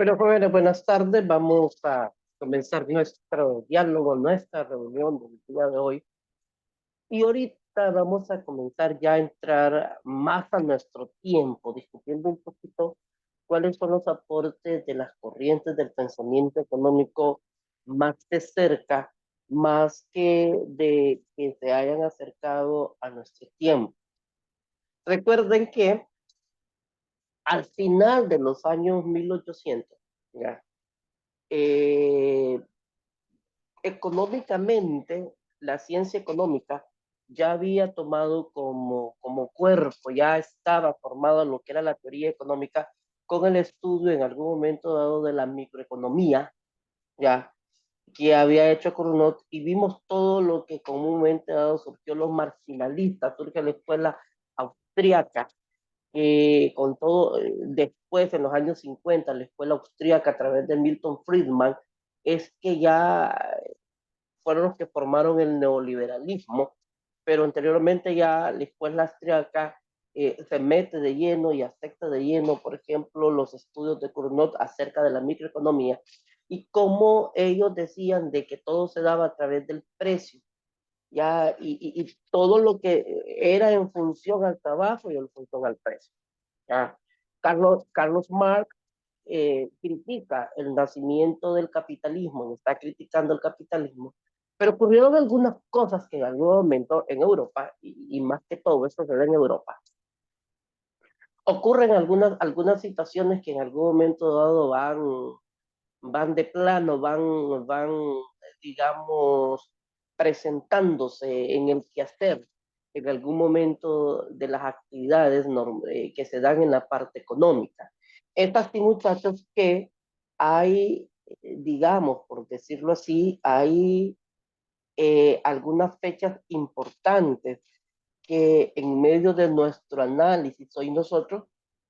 Bueno, jóvenes, buenas tardes. Vamos a comenzar nuestro diálogo, nuestra reunión del día de hoy. Y ahorita vamos a comenzar ya a entrar más a nuestro tiempo, discutiendo un poquito cuáles son los aportes de las corrientes del pensamiento económico más de cerca, más que de que se hayan acercado a nuestro tiempo. Recuerden que al final de los años 1800, ¿ya? Eh, económicamente, la ciencia económica ya había tomado como cuerpo, ya estaba formado lo que era la teoría económica con el estudio en algún momento dado de la microeconomía, ya que había hecho Cournot, y vimos todo lo que comúnmente dado surgió los marginalistas, surge la escuela austríaca, con todo, después en los años 50, la escuela austríaca a través de Milton Friedman, es que ya fueron los que formaron el neoliberalismo, pero anteriormente ya la escuela austriaca se mete de lleno y acepta de lleno, por ejemplo, los estudios de Cournot acerca de la microeconomía y cómo ellos decían de que todo se daba a través del precio, ya, y todo lo que era en función al trabajo y en función al precio. Ya. Carlos Marx critica el nacimiento del capitalismo, está criticando el capitalismo, pero ocurrieron algunas cosas que en algún momento en Europa, y más que todo esto se ve en Europa, ocurren algunas situaciones que en algún momento dado van de plano, van, digamos, presentándose en el quehacer en algún momento de las actividades que se dan en la parte económica. Estas y muchachos que hay, digamos, por decirlo así, hay algunas fechas importantes que en medio de nuestro análisis hoy nosotros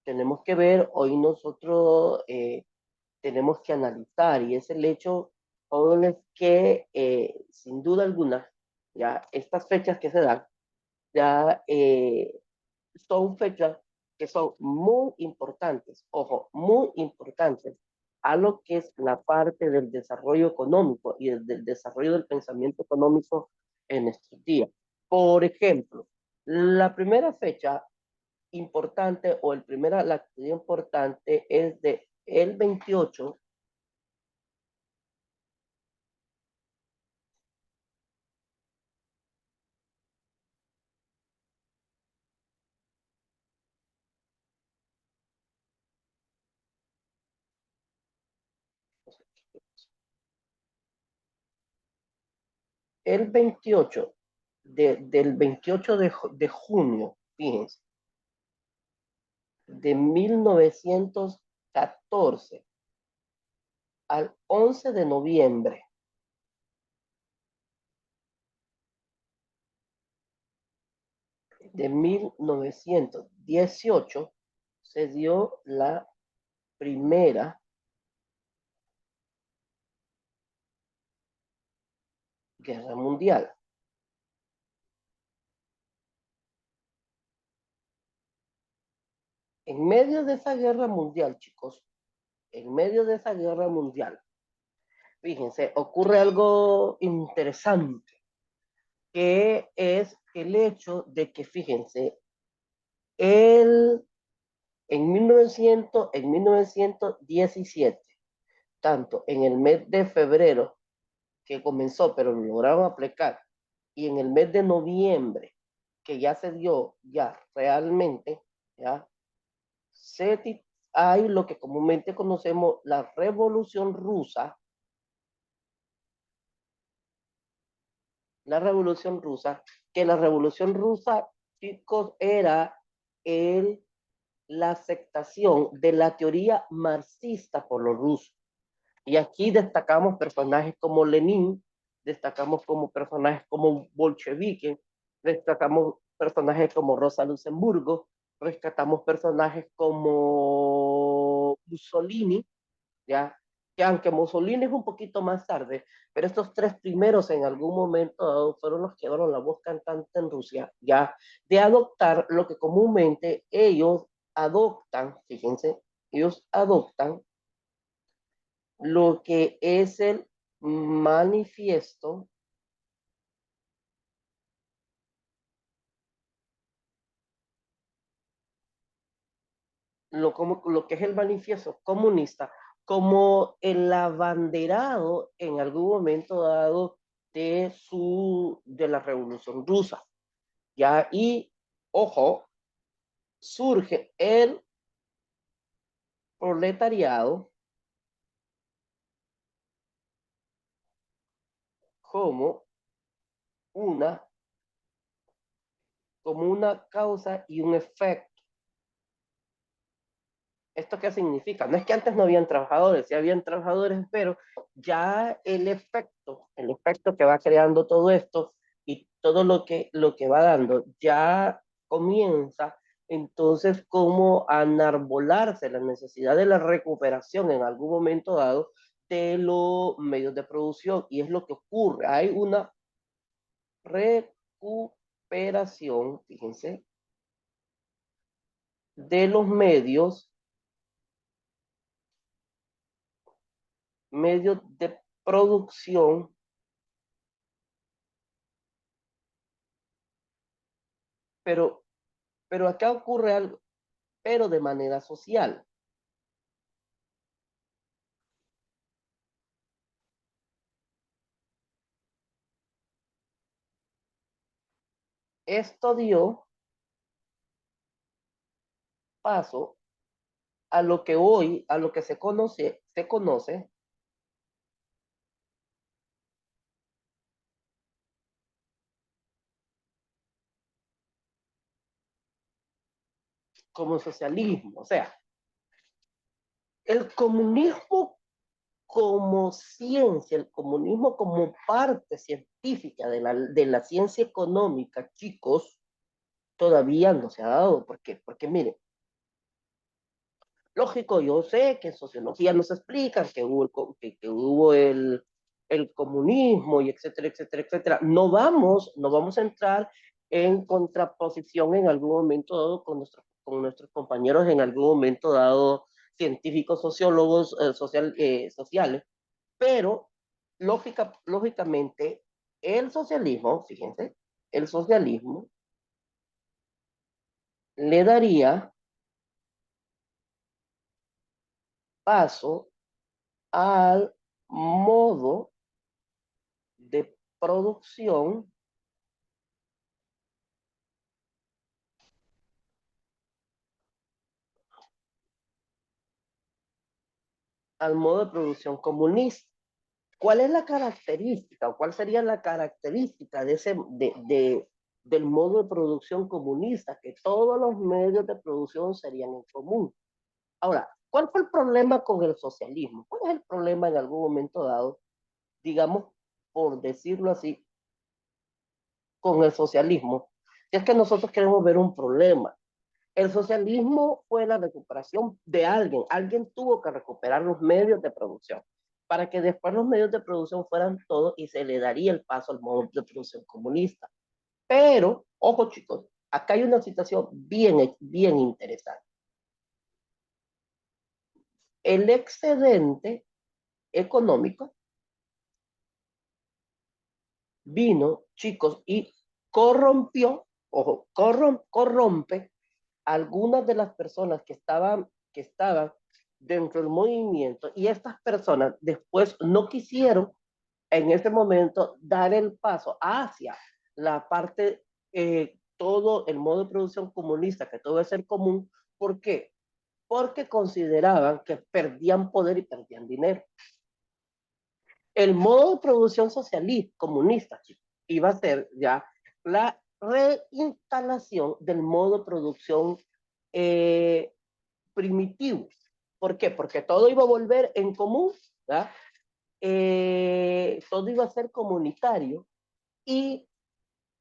tenemos que ver, hoy nosotros tenemos que analizar, y es el hecho, jóvenes, que sin duda alguna, ya estas fechas que se dan, ya son fechas que son muy importantes, ojo, muy importantes a lo que es la parte del desarrollo económico y del desarrollo del pensamiento económico en estos días. Por ejemplo, la primera fecha importante o la actividad importante es de el 28. El 28 del 28 de junio, fíjense, de 1914 al 11 de noviembre de 1918 se dio la Primera Guerra Mundial. En medio de esa guerra mundial, chicos, en medio de esa guerra mundial, fíjense, ocurre algo interesante, que es el hecho de que, fíjense, el, en 1917, tanto en el mes de febrero, que comenzó, pero lo lograron aplicar, y en el mes de noviembre, que ya se dio, ya realmente, ya, hay lo que comúnmente conocemos la Revolución Rusa, la Revolución Rusa, que la Revolución Rusa, chicos, era el, la aceptación de la teoría marxista por los rusos. Y aquí destacamos personajes como Lenin, destacamos como personajes como bolchevique, destacamos personajes como Rosa Luxemburgo, rescatamos personajes como Mussolini, ya, que aunque Mussolini es un poquito más tarde, pero estos tres primeros en algún momento fueron los que dieron la voz cantante en Rusia, ya, de adoptar lo que comúnmente ellos adoptan, fíjense, ellos adoptan lo que es el manifiesto, lo que es el manifiesto comunista, como el abanderado en algún momento dado de la Revolución Rusa. ¿Ya? Y, ojo, surge el proletariado como una, como una causa y un efecto. ¿Esto qué significa? No es que antes no habían trabajadores, sí habían trabajadores, pero ya el efecto que va creando todo esto y todo lo que va dando, ya comienza entonces como a enarbolarse la necesidad de la recuperación en algún momento dado de los medios de producción. Y es lo que ocurre, hay una recuperación, fíjense, de los medios de producción, pero, pero acá ocurre algo, pero de manera social. Esto dio paso a lo que hoy, a lo que se conoce como socialismo. O sea, el comunismo como ciencia, el comunismo como parte científica de la ciencia económica, chicos, todavía no se ha dado. ¿Por qué? Porque miren, lógico, yo sé que en sociología nos explican que que hubo el comunismo y etcétera, etcétera, etcétera. No vamos a entrar en contraposición en algún momento dado con nuestros compañeros en algún momento dado, científicos, sociólogos, sociales, pero lógicamente el socialismo, fíjense, el socialismo le daría paso al modo de producción, al modo de producción comunista. ¿Cuál es la característica o cuál sería la característica del modo de producción comunista? Que todos los medios de producción serían en común. Ahora, ¿cuál fue el problema con el socialismo? ¿Cuál es el problema en algún momento dado, digamos, por decirlo así, con el socialismo? Si es que nosotros queremos ver un problema. El socialismo fue la recuperación de alguien. Alguien tuvo que recuperar los medios de producción para que después los medios de producción fueran todos y se le daría el paso al modo de producción comunista. Pero, ojo chicos, acá hay una situación bien interesante. El excedente económico vino, chicos, y corrompió, ojo, corrompe algunas de las personas que estaban dentro del movimiento, y estas personas después no quisieron en ese momento dar el paso hacia la parte, todo el modo de producción comunista, que todo es ser común. ¿Por qué? Porque consideraban que perdían poder y perdían dinero. El modo de producción socialista, comunista, chicos, iba a ser ya la reinstalación del modo de producción eh, primitivo. ¿Por qué? Porque todo iba a volver en común, ¿verdad? Todo iba a ser comunitario y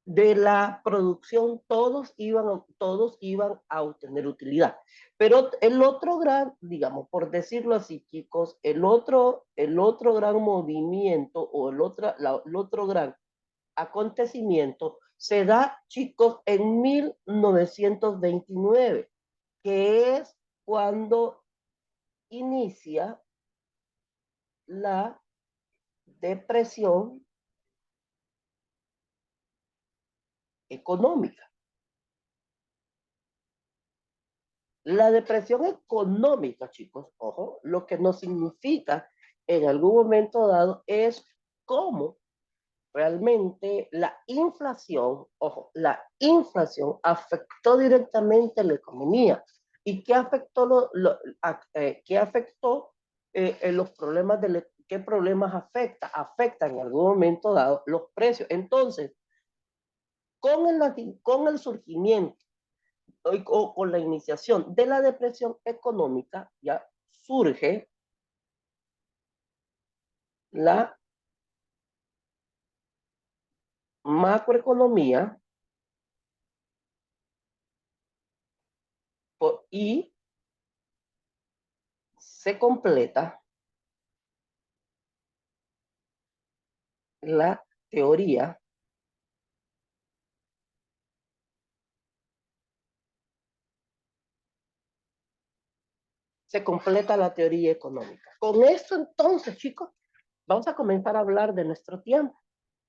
de la producción todos iban a obtener utilidad. Pero el otro gran, digamos, por decirlo así, chicos, el otro gran movimiento o el otro gran acontecimiento se da, chicos, en 1929, que es cuando inicia la depresión económica. La depresión económica, chicos, ojo, lo que nos significa en algún momento dado es cómo realmente la inflación, ojo, la inflación afectó directamente la economía. ¿Y qué afectó, qué afectó los problemas qué problemas afecta? Afecta en algún momento dado los precios. Entonces, con el surgimiento o con la iniciación de la depresión económica, ya surge la macroeconomía y se completa la teoría se completa la teoría económica. Con esto entonces, chicos, vamos a comenzar a hablar de nuestro tiempo.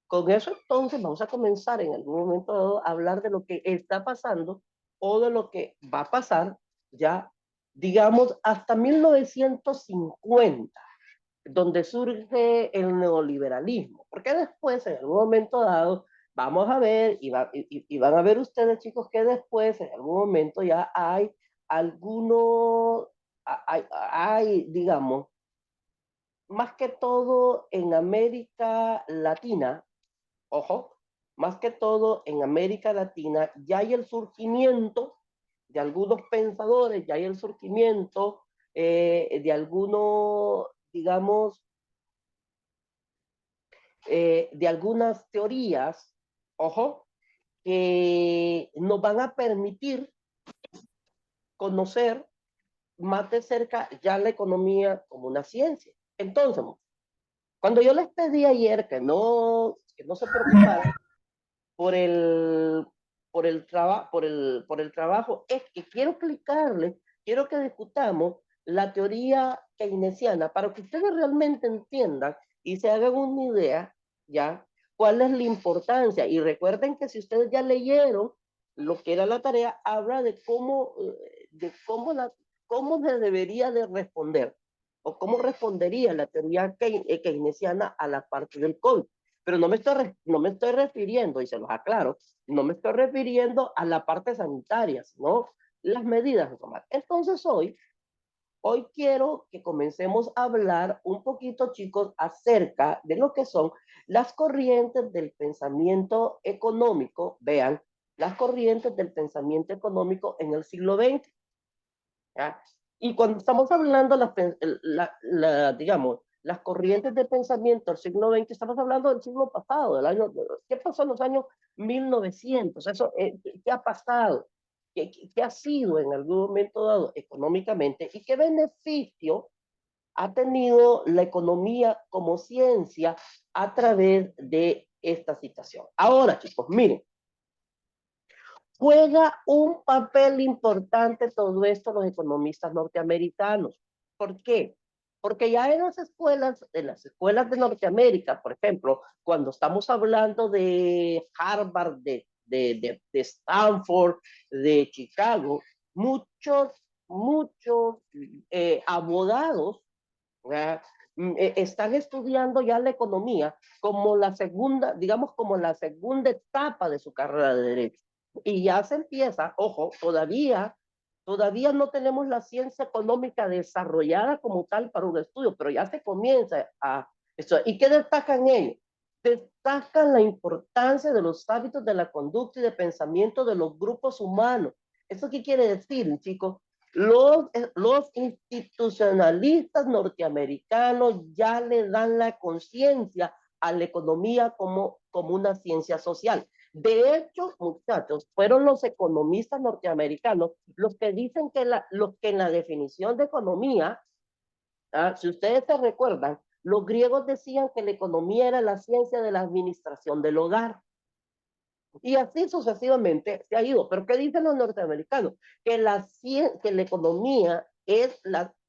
Con eso entonces vamos a comenzar en algún momento dado a hablar de lo que está pasando o de lo que va a pasar ya, digamos, hasta 1950, donde surge el neoliberalismo. Porque después, en algún momento dado, vamos a ver, y van a ver ustedes, chicos, que después, en algún momento ya hay algunos, digamos, más que todo en América Latina, ojo, más que todo en América Latina, ya hay el surgimiento de algunos pensadores, ya hay el surgimiento de algunos, digamos, de algunas teorías, ojo, que nos van a permitir conocer más de cerca ya la economía como una ciencia. Entonces, cuando yo les pedí ayer que no se preocuparan por por el trabajo, es que quiero explicarles, quiero que discutamos la teoría keynesiana para que ustedes realmente entiendan y se hagan una idea, ¿ya? ¿Cuál es la importancia? Y recuerden que si ustedes ya leyeron lo que era la tarea, habla de cómo se debería de responder o cómo respondería la teoría keynesiana a la parte del COVID. Pero no me estoy refiriendo, y se los aclaro, no me estoy refiriendo a la parte sanitaria, sino las medidas de tomar. Entonces hoy quiero que comencemos a hablar un poquito, chicos, acerca de lo que son las corrientes del pensamiento económico. Vean, las corrientes del pensamiento económico en el siglo XX. ¿Ya? Y cuando estamos hablando, digamos, las corrientes de pensamiento del siglo XX, estamos hablando del siglo pasado, ¿qué pasó en los años 1900? Eso, ¿qué ha pasado? ¿Qué ha sido en algún momento dado económicamente? ¿Y qué beneficio ha tenido la economía como ciencia a través de esta situación? Ahora, chicos, miren, juega un papel importante todo esto los economistas norteamericanos. ¿Por qué? Porque ya en las escuelas de Norteamérica, por ejemplo, cuando estamos hablando de Harvard, de Stanford, de Chicago, muchos abogados, están estudiando ya la economía como la segunda, digamos, como la segunda etapa de su carrera de derecho. Y ya se empieza, ojo, todavía no tenemos la ciencia económica desarrollada como tal para un estudio, pero ya se comienza a eso. ¿Y qué destacan ellos? Destacan la importancia de los hábitos de la conducta y de pensamiento de los grupos humanos. ¿Eso qué quiere decir, chicos? Los institucionalistas norteamericanos ya le dan la conciencia a la economía como una ciencia social. De hecho, muchachos, fueron los economistas norteamericanos los que dicen los que en la definición de economía, si ustedes se recuerdan, los griegos decían que la economía era la ciencia de la administración del hogar. Y así sucesivamente se ha ido. Pero ¿qué dicen los norteamericanos? Que la economía es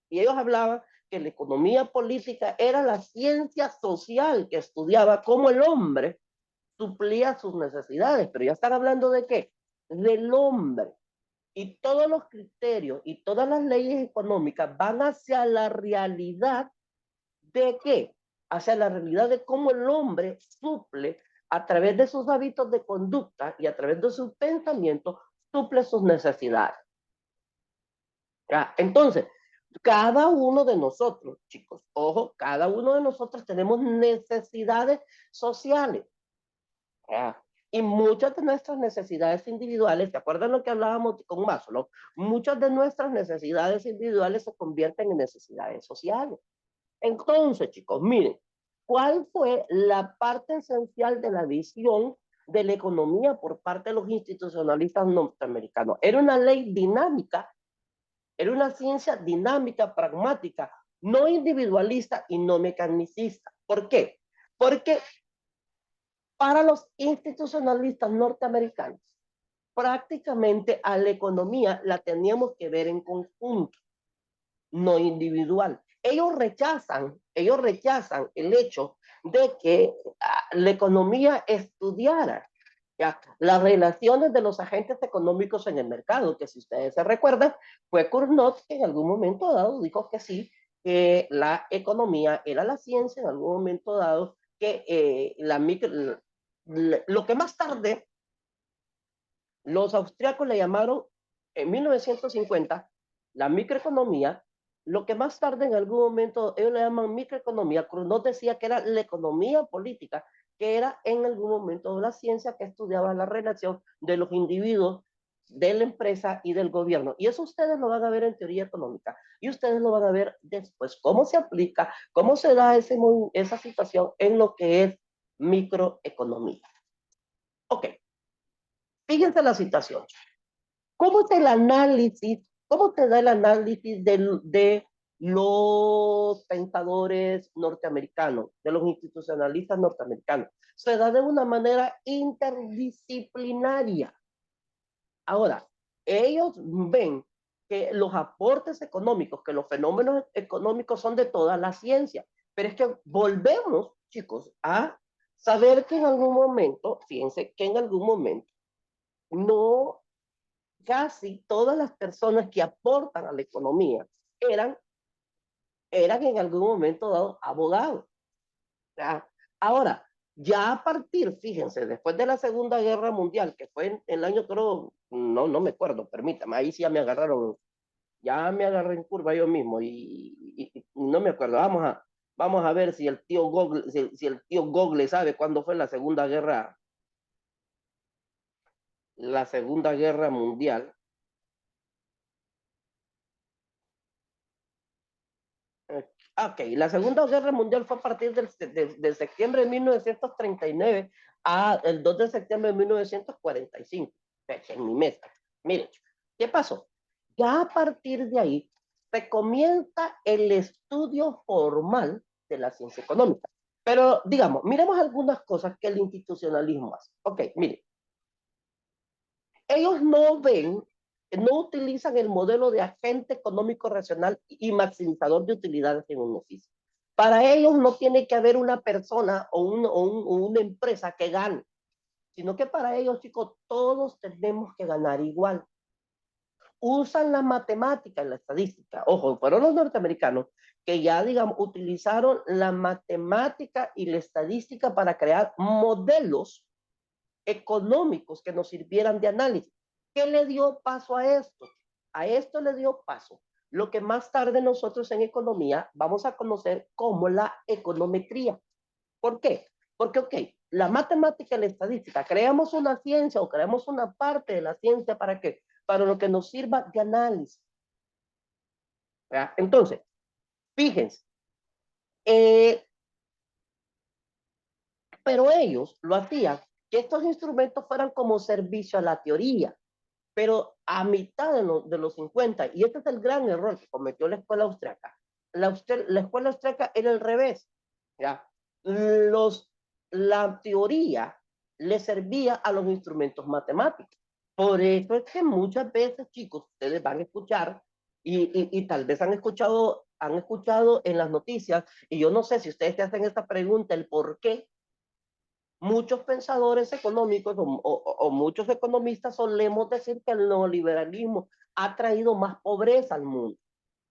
y ellos hablaban que la economía política era la ciencia social que estudiaba cómo el hombre suplía sus necesidades, pero ya están hablando de qué? Del hombre. Y todos los criterios y todas las leyes económicas van hacia la realidad de qué? Hacia la realidad de cómo el hombre suple a través de sus hábitos de conducta y a través de sus pensamientos, suple sus necesidades. ¿Ya? Entonces, cada uno de nosotros, chicos, ojo, cada uno de nosotros tenemos necesidades sociales. ¿Ya? Y muchas de nuestras necesidades individuales, ¿se acuerdan lo que hablábamos con Maslow? Muchas de nuestras necesidades individuales se convierten en necesidades sociales. Entonces, chicos, miren, ¿cuál fue la parte esencial de la visión de la economía por parte de los institucionalistas norteamericanos? Era una ley dinámica, era una ciencia dinámica, pragmática, no individualista y no mecanicista. ¿Por qué? Porque para los institucionalistas norteamericanos, prácticamente a la economía la teníamos que ver en conjunto, no individual. Ellos rechazan el hecho de que la economía estudiara ya, las relaciones de los agentes económicos en el mercado, que si ustedes se recuerdan, fue Cournot que en algún momento dado dijo que sí, que la economía era la ciencia, en algún momento dado, que lo que más tarde los austriacos le llamaron en 1950 la microeconomía, lo que más tarde en algún momento ellos le llaman microeconomía. Cournot decía que era la economía política, que era en algún momento la ciencia que estudiaba la relación de los individuos, de la empresa y del gobierno. Y eso ustedes lo van a ver en teoría económica y ustedes lo van a ver después, cómo se aplica, cómo se da esa situación en lo que es microeconomía. Ok, fíjense la situación. ¿Cómo es el análisis? ¿Cómo te da el análisis de los pensadores norteamericanos, de los institucionalistas norteamericanos? Se da de una manera interdisciplinaria. Ahora, ellos ven que los aportes económicos, que los fenómenos económicos son de toda la ciencia, pero es que volvemos, chicos, a saber que en algún momento, fíjense que en algún momento no casi todas las personas que aportan a la economía eran, eran en algún momento dado abogados. ¿Ya? Ahora, ya a partir, fíjense, después de la Segunda Guerra Mundial, que fue en el año, creo, no me acuerdo, permítame, ahí sí ya me agarraron, ya me agarré en curva yo mismo y no me acuerdo. Vamos a ver si el tío Google, si el tío Google sabe cuándo fue la Segunda Guerra Mundial. Ok, la Segunda Guerra Mundial fue a partir de septiembre de 1939 a el 2 de septiembre de 1945, en mi mesa. Miren, ¿qué pasó? Ya a partir de ahí se comienza el estudio formal de la ciencia económica. Pero, digamos, miremos algunas cosas que el institucionalismo hace. Ok, miren, ellos no utilizan el modelo de agente económico racional y maximizador de utilidades en un oficio. Para ellos no tiene que haber una persona o una empresa que gane, sino que para ellos, chicos, todos tenemos que ganar igual. Usan la matemática y la estadística. Ojo, fueron los norteamericanos que ya, digamos, utilizaron la matemática y la estadística para crear modelos económicos que nos sirvieran de análisis. ¿Qué le dio paso a esto? A esto le dio paso lo que más tarde nosotros en economía vamos a conocer como la econometría. ¿Por qué? Porque, ok, la matemática y la estadística, creamos una ciencia o creamos una parte de la ciencia ¿para qué? Para lo que nos sirva de análisis. ¿Verdad? Entonces, fíjense, eh, pero ellos lo hacían que estos instrumentos fueran como servicio a la teoría. Pero a mitad de los 50, y este es el gran error que cometió la escuela austriaca, la escuela austriaca era el revés, ¿ya? La teoría le servía a los instrumentos matemáticos. Por eso es que muchas veces, chicos, ustedes van a escuchar, y tal vez han escuchado han escuchado en las noticias, y yo no sé si ustedes te hacen esta pregunta, el por qué muchos pensadores económicos o muchos economistas solemos decir que el neoliberalismo ha traído más pobreza al mundo.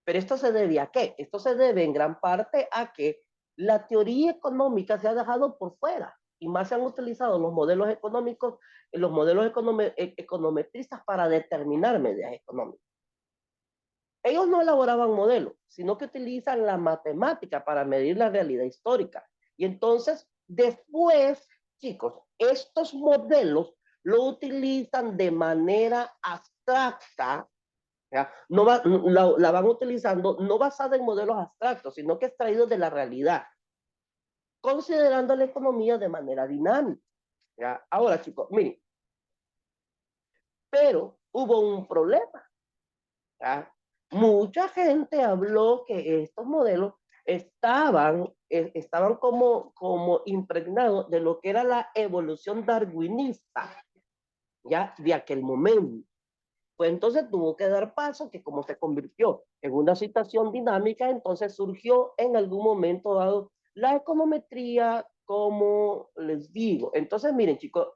Pero esto se debe a qué? Esto se debe en gran parte a que la teoría económica se ha dejado por fuera y más se han utilizado los modelos económicos, los modelos econometristas para determinar medidas económicas. Ellos no elaboraban modelos, sino que utilizan la matemática para medir la realidad histórica. Y entonces, después, chicos, estos modelos lo utilizan de manera abstracta. ¿Ya? No la van utilizando no basada en modelos abstractos, sino que extraídos de la realidad, considerando la economía de manera dinámica. ¿Ya? Ahora, chicos, miren, pero hubo un problema. ¿Ya? Mucha gente habló que estos modelos estaban como impregnados de lo que era la evolución darwinista, ¿ya? De aquel momento. Pues entonces tuvo que dar paso, que como se convirtió en una situación dinámica, entonces surgió en algún momento dado la econometría, como les digo. Entonces, miren, chicos,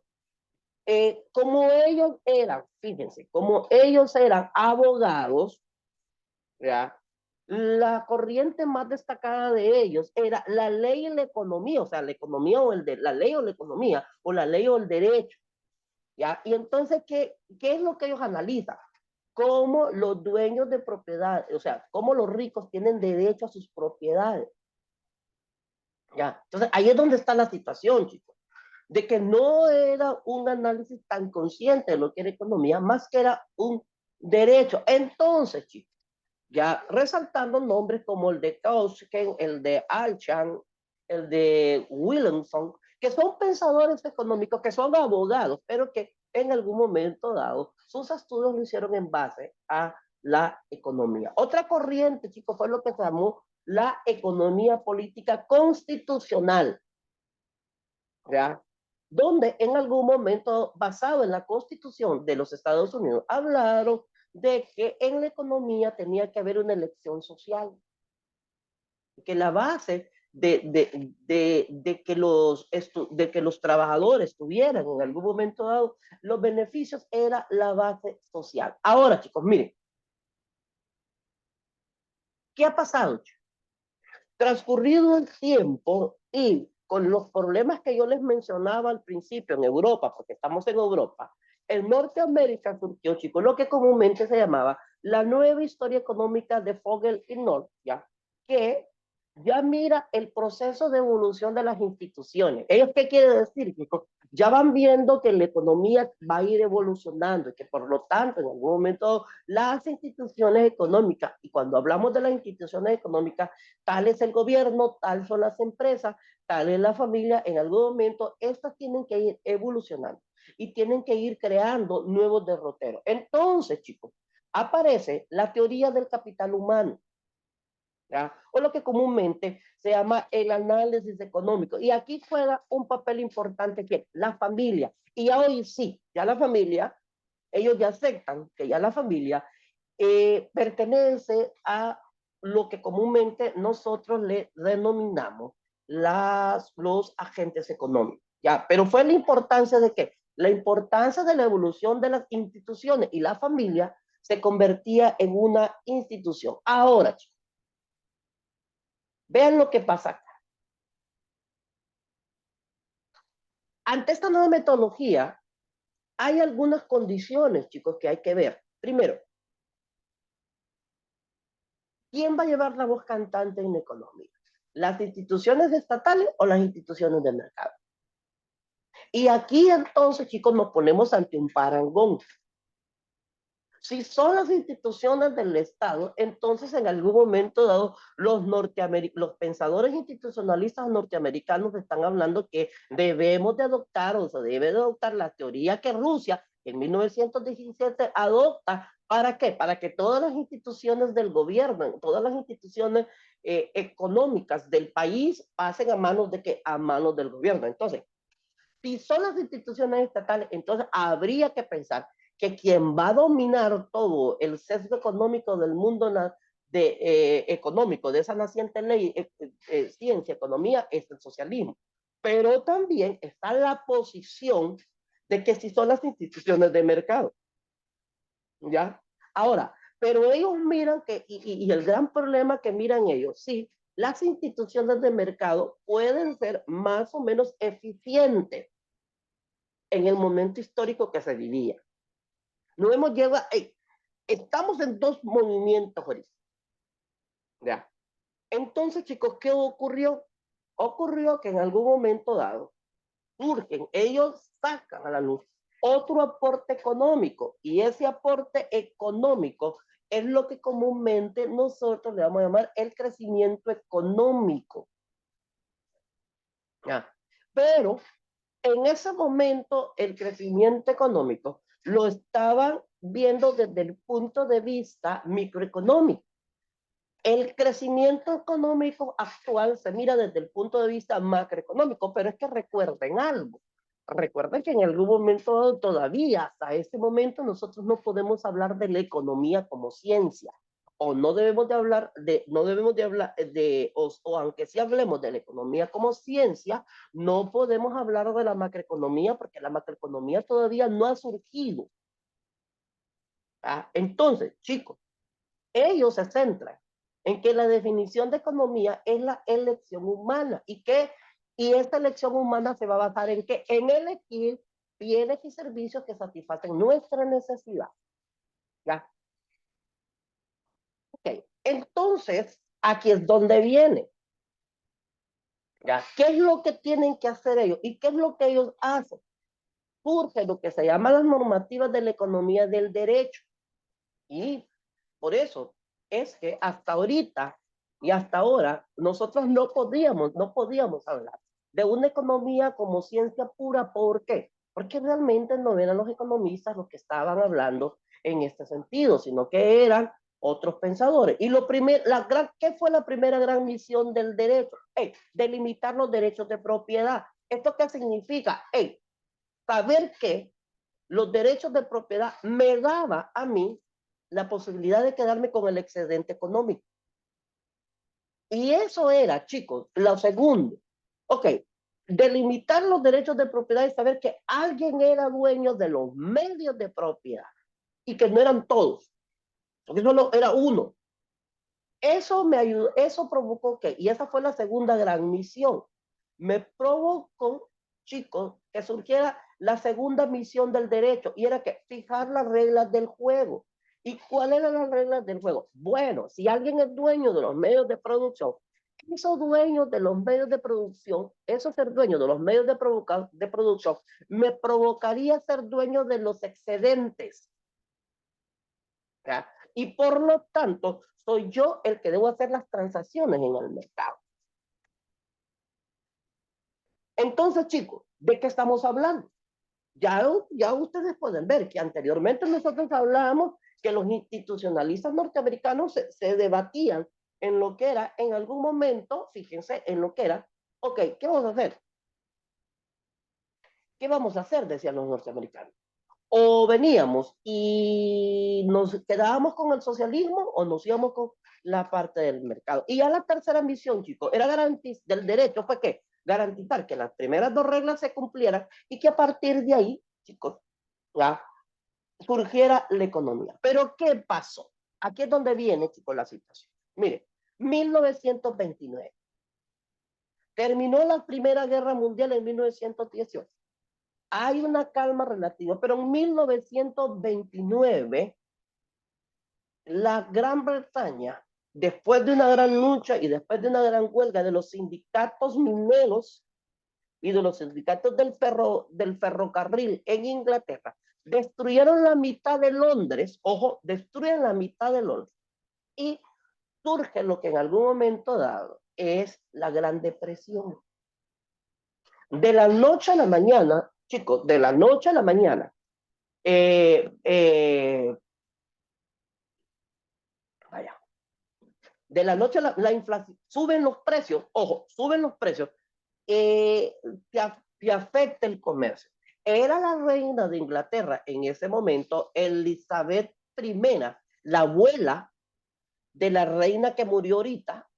como ellos eran, fíjense, como ellos eran abogados, ¿ya? La corriente más destacada de ellos era la ley y la economía, o sea, la economía o la ley o la economía, o la ley o el derecho, ¿ya? Y entonces, ¿qué es lo que ellos analizan? Cómo los dueños de propiedad, o sea, cómo los ricos tienen derecho a sus propiedades. ¿Ya? Entonces, ahí es donde está la situación, chicos, de que no era un análisis tan consciente de lo que era economía, más que era un derecho. Entonces, chicos, ya resaltando nombres como el de Kautsky, el de Alchan, el de Williamson, que son pensadores económicos, que son abogados, pero que en algún momento dado sus estudios lo hicieron en base a la economía. Otra corriente, chicos, fue lo que se llamó la economía política constitucional, ¿ya? Donde en algún momento, basado en la Constitución de los Estados Unidos, hablaron de que en la economía tenía que haber una elección social, que la base de que los trabajadores tuvieran en algún momento dado los beneficios era la base social. Ahora, chicos, miren, ¿qué ha pasado? Transcurrido el tiempo y con los problemas que yo les mencionaba al principio en Europa, porque estamos en Europa, en Norteamérica surgió, chicos, lo que comúnmente se llamaba la nueva historia económica de Fogel y North, ¿ya? Que ya mira el proceso de evolución de las instituciones. ¿Ellos qué quiere decir, chicos? Ya van viendo que la economía va a ir evolucionando y que por lo tanto en algún momento las instituciones económicas, y cuando hablamos de las instituciones económicas, tal es el gobierno, tal son las empresas, tal es la familia, en algún momento estas tienen que ir evolucionando y tienen que ir creando nuevos derroteros. Entonces, chicos, aparece la teoría del capital humano, ¿ya? O lo que comúnmente se llama el análisis económico. Y aquí juega un papel importante que la familia. Y ya hoy sí, ya la familia, ellos ya aceptan que ya la familia pertenece a lo que comúnmente nosotros le denominamos los agentes económicos. ¿Ya? Pero fue la importancia de qué? La importancia de la evolución de las instituciones y la familia se convertía en una institución. Ahora, chicos, vean lo que pasa acá. Ante esta nueva metodología, hay algunas condiciones, chicos, que hay que ver. Primero, ¿quién va a llevar la voz cantante en la economía? ¿Las instituciones estatales o las instituciones de mercado? Y aquí entonces, chicos, nos ponemos ante un parangón. Si son las instituciones del Estado, entonces en algún momento dado los pensadores institucionalistas norteamericanos están hablando que debemos de adoptar o se debe de adoptar la teoría que Rusia en 1917 adopta. ¿Para qué? Para que todas las instituciones del gobierno, todas las instituciones económicas del país pasen a manos de que a manos del gobierno. Entonces, si son las instituciones estatales, entonces habría que pensar que quien va a dominar todo el sesgo económico del mundo económico de esa naciente ley, ciencia, economía, es el socialismo. Pero también está la posición de que sí son las instituciones de mercado. ¿Ya? Ahora, pero ellos miran que, y el gran problema que miran ellos, sí, las instituciones de mercado pueden ser más o menos eficientes en el momento histórico que se vivía. No hemos llegado, estamos en dos movimientos ahorita. ¿Ya? Entonces, chicos, ¿qué ocurrió? Ocurrió que en algún momento dado surgen, ellos sacan a la luz otro aporte económico, y ese aporte económico es lo que comúnmente nosotros le vamos a llamar el crecimiento económico. ¿Ya? Pero en ese momento el crecimiento económico lo estaban viendo desde el punto de vista microeconómico. El crecimiento económico actual se mira desde el punto de vista macroeconómico, pero es que recuerden algo. Recuerden que en algún momento todavía, hasta este momento, nosotros no podemos hablar de la economía como ciencia. O no debemos de hablar de, no debemos de hablar de, o aunque sí hablemos de la economía como ciencia, no podemos hablar de la macroeconomía porque la macroeconomía todavía no ha surgido. ¿Ah? Entonces, chicos, ellos se centran en que la definición de economía es la elección humana y esta elección humana se va a basar en que en elegir bienes y servicios que satisfacen nuestra necesidad. ¿Ya? Ok. Entonces, aquí es donde viene. ¿Ya? ¿Qué es lo que tienen que hacer ellos? ¿Y qué es lo que ellos hacen? Surge lo que se llama las normativas de la economía del derecho. Y por eso es que hasta ahorita y hasta ahora nosotros no podíamos hablar de una economía como ciencia pura. ¿Por qué? Porque realmente no eran los economistas los que estaban hablando en este sentido, sino que eran otros pensadores. Y ¿qué fue la primera gran misión del derecho? Delimitar los derechos de propiedad. ¿Esto qué significa? Saber que los derechos de propiedad me daba a mí la posibilidad de quedarme con el excedente económico. Y eso era, chicos, lo segundo. Ok, delimitar los derechos de propiedad y saber que alguien era dueño de los medios de propiedad y que no eran todos, porque solo era uno. Eso me ayudó, eso provocó que, y esa fue la segunda gran misión, me provocó, chicos, que surgiera la segunda misión del derecho, y era que fijar las reglas del juego. ¿Y cuáles eran las reglas del juego? Bueno, si alguien es dueño de los medios de producción, esos dueños de los medios de producción, esos ser dueños de los medios de producción, me provocaría ser dueño de los excedentes. ¿Ya? Y por lo tanto, soy yo el que debo hacer las transacciones en el mercado. Entonces, chicos, ¿de qué estamos hablando? Ya ustedes pueden ver que anteriormente nosotros hablábamos que los institucionalistas norteamericanos se debatían en lo que era, en algún momento, fíjense, en lo que era, ok, ¿qué vamos a hacer? ¿Qué vamos a hacer? Decían los norteamericanos. O veníamos y nos quedábamos con el socialismo o nos íbamos con la parte del mercado. Y ya la tercera misión, chicos, era del derecho, fue que garantizar que las primeras dos reglas se cumplieran y que a partir de ahí, chicos, ya surgiera la economía. Pero ¿qué pasó? Aquí es donde viene, chicos, la situación. Mire, 1929. Terminó la Primera Guerra Mundial en 1918. Hay una calma relativa, pero en 1929 la Gran Bretaña, después de una gran lucha y después de una gran huelga de los sindicatos mineros y de los sindicatos del ferrocarril en Inglaterra, destruyeron la mitad de Londres, ojo, destruyen la mitad de Londres, y surge lo que en algún momento dado es la Gran Depresión. De la noche a la mañana, chicos, de la noche a la mañana, vaya, de la noche a la inflación, suben los precios, ojo, suben los precios, te afecta el comercio. Era la reina de Inglaterra en ese momento, Elizabeth I, la abuela de la reina que murió ahorita,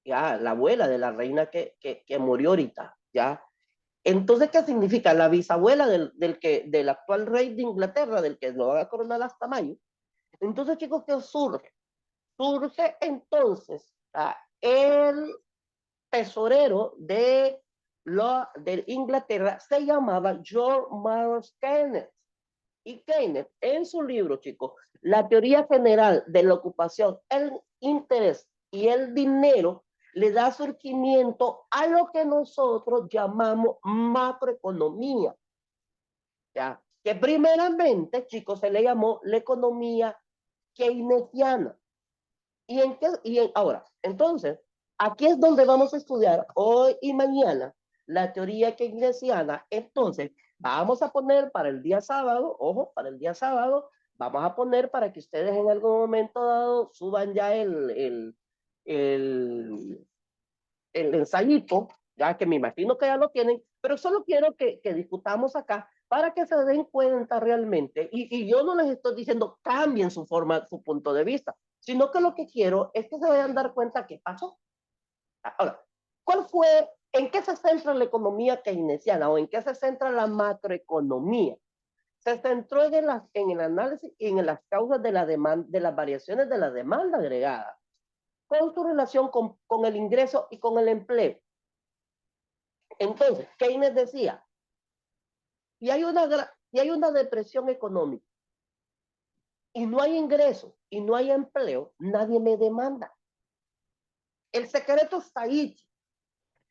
ya, la abuela de la reina que murió ahorita, ya. Entonces, ¿qué significa? La bisabuela del actual rey de Inglaterra, del que lo van a coronar hasta mayo. Entonces, chicos, ¿qué surge? Surge entonces el tesorero de Inglaterra se llamaba George Morris Keynes. Y Keynes, en su libro, chicos, la teoría general de la ocupación, el interés y el dinero, le da surgimiento a lo que nosotros llamamos macroeconomía. ¿Ya? Que primeramente, chicos, se le llamó la economía keynesiana. Ahora, entonces, aquí es donde vamos a estudiar hoy y mañana la teoría keynesiana. Entonces, vamos a poner para el día sábado, ojo, para el día sábado, vamos a poner para que ustedes en algún momento dado suban ya el, el ensayito, ya que me imagino que ya lo tienen, pero solo quiero que discutamos acá para que se den cuenta realmente, y yo no les estoy diciendo cambien su forma, su punto de vista, sino que lo que quiero es que se vayan a dar cuenta qué pasó. Ahora, ¿cuál fue, en qué se centra la economía keynesiana o en qué se centra la macroeconomía? Se centró en el análisis y en las causas de la demanda, de las variaciones de la demanda agregada, con su relación con el ingreso y con el empleo. Entonces, Keynes decía, si hay una depresión económica y no hay ingresos y no hay empleo, nadie me demanda. El secreto está ahí.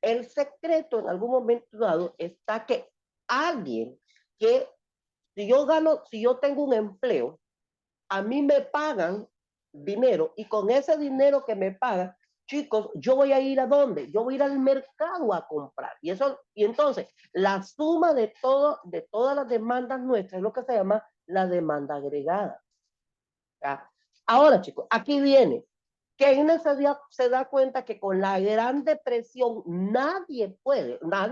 El secreto en algún momento dado está que alguien que, si yo tengo un empleo, a mí me pagan dinero y con ese dinero que me pagan, chicos, yo voy a ir a dónde? Yo voy a ir al mercado a comprar. Y entonces, la suma de todas las demandas nuestras es lo que se llama la demanda agregada. ¿Ya? Ahora, chicos, aquí viene. Keynes se da cuenta que con la Gran Depresión nadie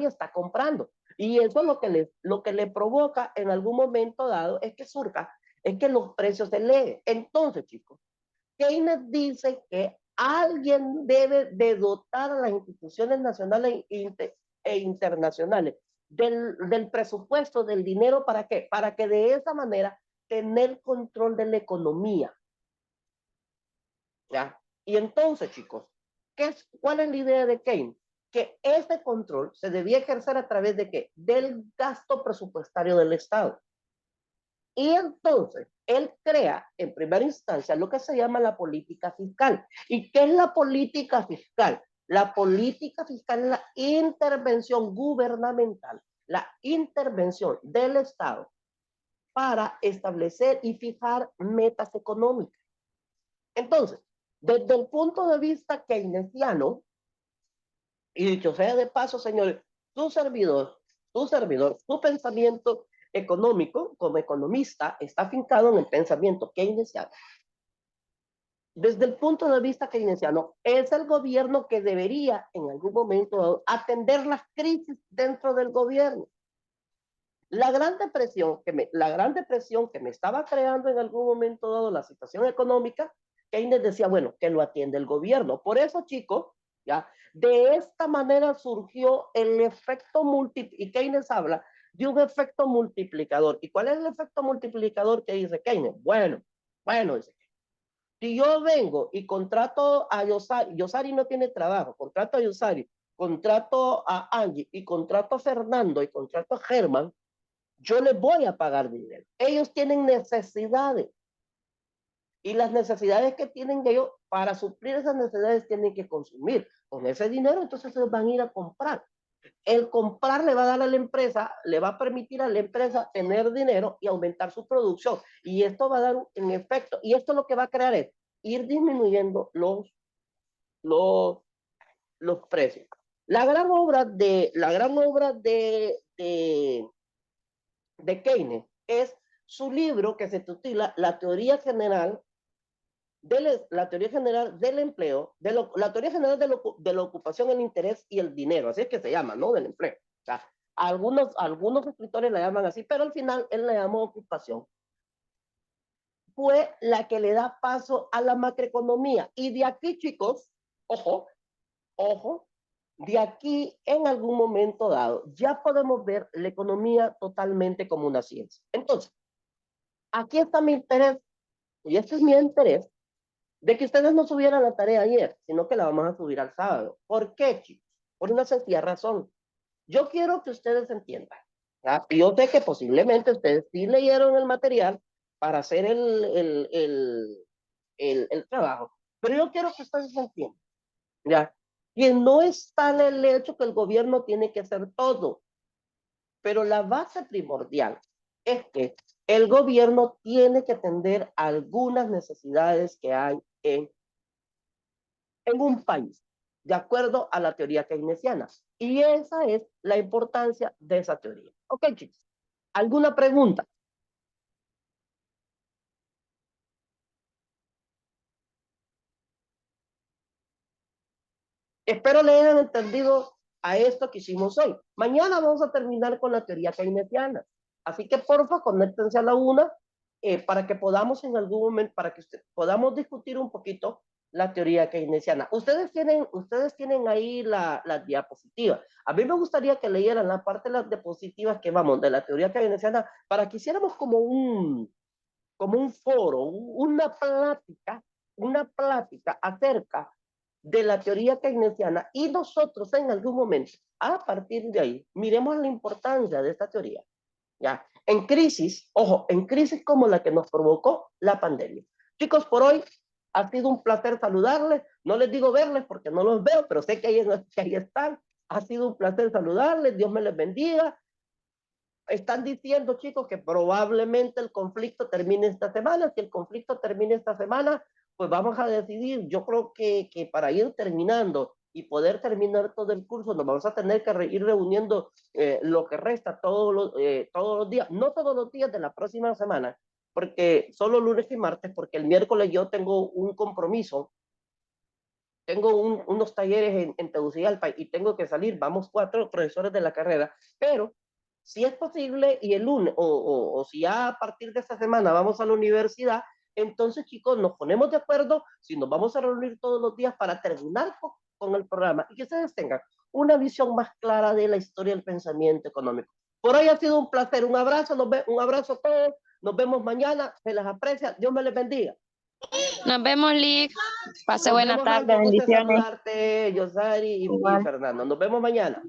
está comprando. Y eso lo que le provoca en algún momento dado es que surja, es que los precios se eleven. Entonces, chicos, Keynes dice que alguien debe de dotar a las instituciones nacionales e internacionales del presupuesto, del dinero, ¿para qué? Para que de esa manera tener control de la economía. ¿Ya? Y entonces, chicos, ¿cuál es la idea de Keynes? Que ese control se debía ejercer a través de qué? Del gasto presupuestario del Estado. Y entonces, él crea en primera instancia lo que se llama la política fiscal. ¿Y qué es la política fiscal? La política fiscal es la intervención gubernamental, la intervención del Estado para establecer y fijar metas económicas. Entonces, desde el punto de vista keynesiano, y dicho sea de paso, señores, su pensamiento económico como economista está afincado en el pensamiento keynesiano. Desde el punto de vista keynesiano, es el gobierno que debería en algún momento atender las crisis dentro del gobierno. La gran depresión que me estaba creando en algún momento dado la situación económica, Keynes decía, bueno, que lo atiende el gobierno. Por eso, chicos, ya, de esta manera surgió el efecto y Keynes habla de un efecto multiplicador. ¿Y cuál es el efecto multiplicador que dice Keynes? Bueno, dice, si yo vengo y contrato a Yosari no tiene trabajo, contrato a Yosari, contrato a Angie y contrato a Fernando y contrato a Germán, yo les voy a pagar dinero. Ellos tienen necesidades y las necesidades que tienen ellos, para suplir esas necesidades tienen que consumir. Con ese dinero entonces ellos van a ir a comprar. El comprar le va a dar a la empresa, le va a permitir a la empresa tener dinero y aumentar su producción. Y esto va a dar un efecto. Y esto lo que va a crear es ir disminuyendo los, los precios. La gran obra de Keynes es su libro que se titula La teoría general del empleo, la teoría general de la ocupación, el interés y el dinero, así es que se llama, ¿no? Del empleo. O sea, algunos escritores la llaman así, pero al final él la llama ocupación. fue la que le da paso a la macroeconomía. Y de aquí, chicos, ojo, ojo, de aquí en algún momento dado ya podemos ver la economía totalmente como una ciencia. Entonces, aquí está mi interés, y este es mi interés, de que ustedes no subieran la tarea ayer, sino que la vamos a subir al sábado. ¿Por qué, chicos? Por una sencilla razón. Yo quiero que ustedes entiendan, ¿ya? Y yo sé que posiblemente ustedes sí leyeron el material para hacer el trabajo, pero yo quiero que ustedes entiendan, ¿ya? Que no es tal el hecho que el gobierno tiene que hacer todo, pero la base primordial es que el gobierno tiene que atender algunas necesidades que hay en un país, de acuerdo a la teoría keynesiana. Y esa es la importancia de esa teoría. Ok, chicos. ¿Alguna pregunta? Espero le hayan entendido a esto que hicimos hoy. Mañana vamos a terminar con la teoría keynesiana. Así que, porfa, conéctense a la una para que podamos en algún momento, para que podamos discutir un poquito la teoría keynesiana. Ustedes tienen ahí la diapositiva. A mí me gustaría que leyeran la parte de las diapositivas que vamos de la teoría keynesiana para que hiciéramos como un foro, una plática acerca de la teoría keynesiana y nosotros en algún momento, a partir de ahí, miremos la importancia de esta teoría. ¿Ya? En crisis, ojo, en crisis como la que nos provocó la pandemia. Chicos, por hoy ha sido un placer saludarles. No les digo verles porque no los veo, pero sé que ahí están. Ha sido un placer saludarles. Dios me les bendiga. Están diciendo, chicos, que probablemente el conflicto termine esta semana. Si el conflicto termina esta semana, pues vamos a decidir. Yo creo que para ir terminando y poder terminar todo el curso, nos vamos a tener que ir reuniendo lo que resta todos los días, no todos los días de la próxima semana, porque solo lunes y martes, porque el miércoles yo tengo un compromiso, tengo unos talleres en Tegucigalpa y tengo que salir, vamos 4 profesores de la carrera, pero si es posible y el lunes, o si ya a partir de esta semana vamos a la universidad, entonces chicos nos ponemos de acuerdo si nos vamos a reunir todos los días para terminar con el programa y que ustedes tengan una visión más clara de la historia del pensamiento económico. Por hoy ha sido un placer, un abrazo, un abrazo a todos, nos vemos mañana, se las aprecia, Dios me les bendiga. Nos vemos, Lick. Pase Nos buena vemos, tarde, Ángel, gusto bendiciones. saludarte, Yosari y Fernando. Nos vemos mañana.